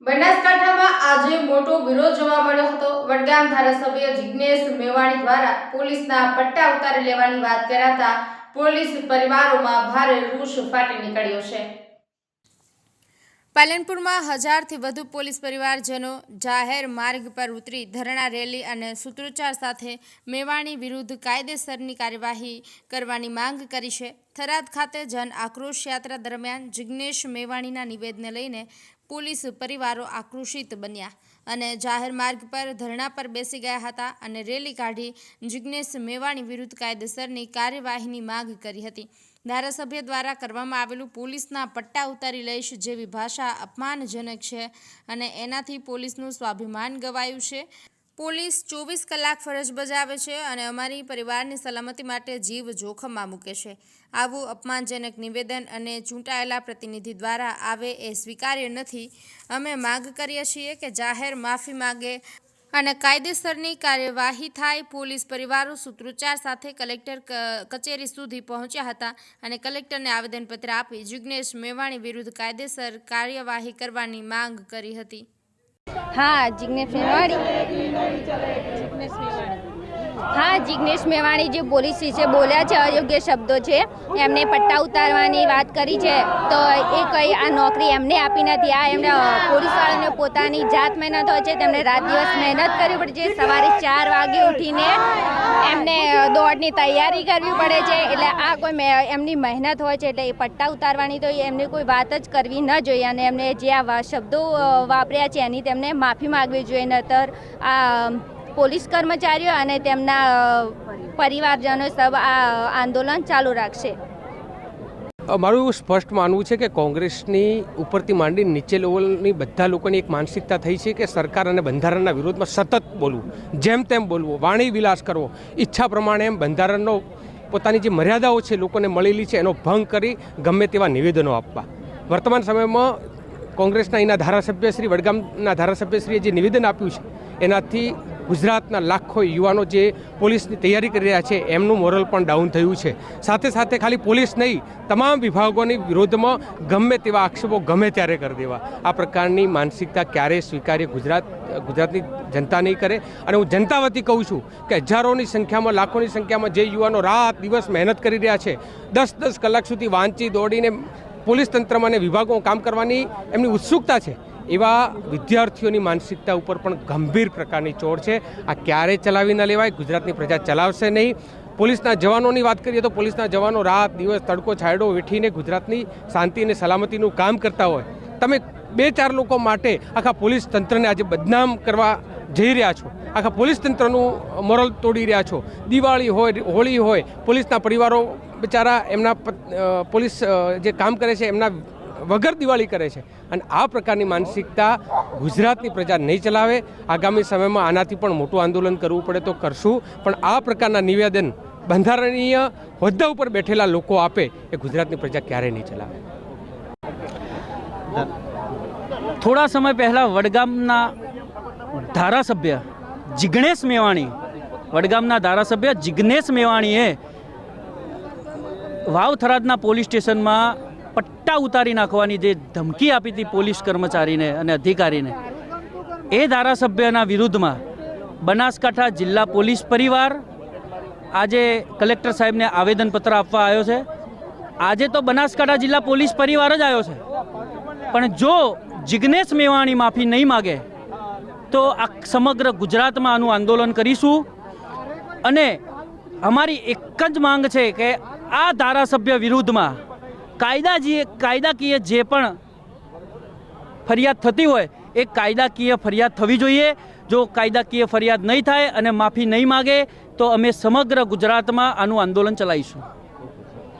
બનાસકાંઠામાં આજે મોટો વિરોધ જોવા મળ્યો હતો। વડગામ ધારાસભ્ય જિગ્નેશ મેવાણી દ્વારા પોલીસના પટ્ટા ઉતારી લેવાની વાત કરાતા પોલીસ પરિવારોમાં ભારે રોષ ફાટી નીકળ્યો છે। પાલનપુરમાં 1000થી વધુ પોલીસ પરિવારજનો જાહેર માર્ગ પર ઉતરી ધરણા રેલી અને સૂત્રોચ્ચાર સાથે મેવાણી વિરુદ્ધ કાયદેસરની કાર્યવાહી કરવાની માંગ કરી છે। થરાદ ખાતે જન આક્રોશ યાત્રા દરમિયાન જિગ્નેશ મેવાણીના નિવેદનને લઈને પોલીસ પરિવારો આક્રોશિત બન્યા અને જાહેર માર્ગ પર ધરણા પર બેસી ગયા હતા અને રેલી કાઢી જિગ્નેશ મેવાણી વિરુદ્ધ કાયદેસરની કાર્યવાહીની માંગ કરી હતી। ધારાસભ્ય દ્વારા કરવામાં આવેલું પોલીસના પટ્ટા ઉતારી લઈશ જેવી ભાષા અપમાનજનક છે અને એનાથી પોલીસનું સ્વાભિમાન ગવાયું છે। પોલીસ 24 કલાક ફરજ બજાવે છે અને અમારી પરિવારની સલામતી માટે જીવ જોખમમાં મૂકે છે। આવું અપમાનજનક નિવેદન અને ચૂંટાયેલા પ્રતિનિધિ દ્વારા આવે એ સ્વીકાર્ય નથી। અમે માંગ કરીએ છીએ કે જાહેર માફી માંગે અને કાયદેસરની કાર્યવાહી થાય। પોલીસ પરિવારો સૂત્રોચ્ચાર સાથે કલેક્ટર કચેરી સુધી પહોંચ્યા હતા અને કલેક્ટરને આવેદનપત્ર આપી જિગ્નેશ મેવાણી વિરુદ્ધ કાયદેસર કાર્યવાહી કરવાની માંગ કરી હતી। हाँ जिग्नेश मेवाणी जो पोलीस विषे बोल्या है अयोग्य शब्दों है एमने पट्टा उतारवानी बात करी है तो ये कई आ नौकरी एमने आपी नथी। आ एमने पोलीसवाळाने पोतानी जात मेहनत होय छे तेमणे रात दिवस मेहनत करवी पड़े छे। सवारे 4 वागे उठीने एमने दौड़नी तैयारी करवी पड़े छे एटले आ कोई एमनी मेहनत होय छे एटले पट्टा उतारवानी तो एमने कोई बात ज करवी न जोईए अने एमने जे आ शब्दों वापर्या छे एनी तेमने माफी मांगवी जोईए नहीतर आ पोलीस कर्मचारीओ अने तेमना परिवारजनो सब आ आंदोलन चालू राखशे। मारू स्पष्ट मानवुं छे के कोंग्रेसनी उपरथी मांडी नीचे लेवलनी बधा लोकोनी एक मानसिकता थई छे के सरकार अने बंधारणना विरोधमां सतत बोलवुं, जेम तेम बोलवुं, वाणी विलास करवो, इच्छा प्रमाणे एम बंधारणनो पोतानी जे मर्यादाओ छे लोकोने मळेली छे एनो भंग करी गमे तेवा निवेदनो आपवा। वर्तमान समयमां कोंग्रेसना एना धारासभ्यश्री वडगामना धारासभ्यश्रीए जे निवेदन आप्युं छे एनाथी गुजरातना लाखों युवानो जे पोलीसनी तैयारी करी रह्या छे एमनुं मोरल पण डाउन थयुं छे। साथे साथे खाली पोलीस नहीं तमाम विभागोनी विरोधमां गमे तेवा आक्षेपो गमे त्यारे कर देवा आ प्रकारनी मानसिकता क्यारे स्वीकार्य गुजरातनी जनता नहीं करे। अने हूँ जनता वती कहूँ छूँ कि हजारोनी संख्यामां लाखोनी संख्यामां जे युवानो रात दिवस मेहनत करी रह्या छे 10-10 कलाक सुधी वांची दौड़ीने पोलीस तंत्रमां ने विभागों काम करवानी एमनी उत्सुकता छे एवा विद्यार्थीओनी मानसिकता उपर पण गंभीर प्रकारनी चोट छे। आ क्यारे चलावी न लेवाय, गुजरातनी प्रजा चलावशे नहीं। पोलीसना जवानोनी वात करीए तो पोलीसना जवानो रात दिवस तड़को छायडो वेठीने गुजरातनी शांति अने सलामतीनुं काम करता होय तमे 2-4 लोको माटे आखा पोलीस तंत्रने आज बदनाम करवा जई रह्या छो। आखा पोलीस तंत्रनुं मोरल तोड़ी रह्या छो। दिवाળી होय, होळी होय, पोलीसना परिवारो बिचारा एमना पोलीस जे काम करे छे एमना वगर दिवाળી करे छे अने आ प्रकारनी मानसिकता गुजरातनी प्रजा नहीं चलावे। आगामी समय में आनाथी पण मोटुं आंदोलन करवुं पड़े तो करशुं पण आ प्रकारना निवेदन बंधारणीय होद्दा उपर बैठेला लोको आपे ए गुजरातनी प्रजा क्यारे नहीं चलावे। थोड़ा समय पहला वडगामना धारासभ्य जिग्नेश मेवाणी वडगामना धारासभ्य जिग्नेश मेवाणीए वाव थरादना पोलीस स्टेशन में पट्टा उतारी नाखवानी जे धमकी आपी थी पोलीस कर्मचारी ने अने अधिकारी ने ए धारासभ्यना विरुद्ध में बनासकांठा जिला पोलीस परिवार आजे कलेक्टर साहेब ने आवेदनपत्र आपवा आव्यो छे। आजे तो बनासकांठा जिला पोलीस परिवार ज आव्यो छे पण जो जिग्नेश मेवाणी माफी नहीं मांगे तो आ समग्र गुजरात में आनुं आंदोलन करीशुं अने अमारी एक ज मांग छे के आ धारासभ्य विरुद्ध में कायदाकीय जे पण फरियाद थती होय ए कायदाकीय फरियाद थवी जोईए। जो कायदाकीय फरियाद नहीं थाय अने माफी नहीं मांगे तो अमे समग्र गुजरात में आनुं आंदोलन चलाईशुं।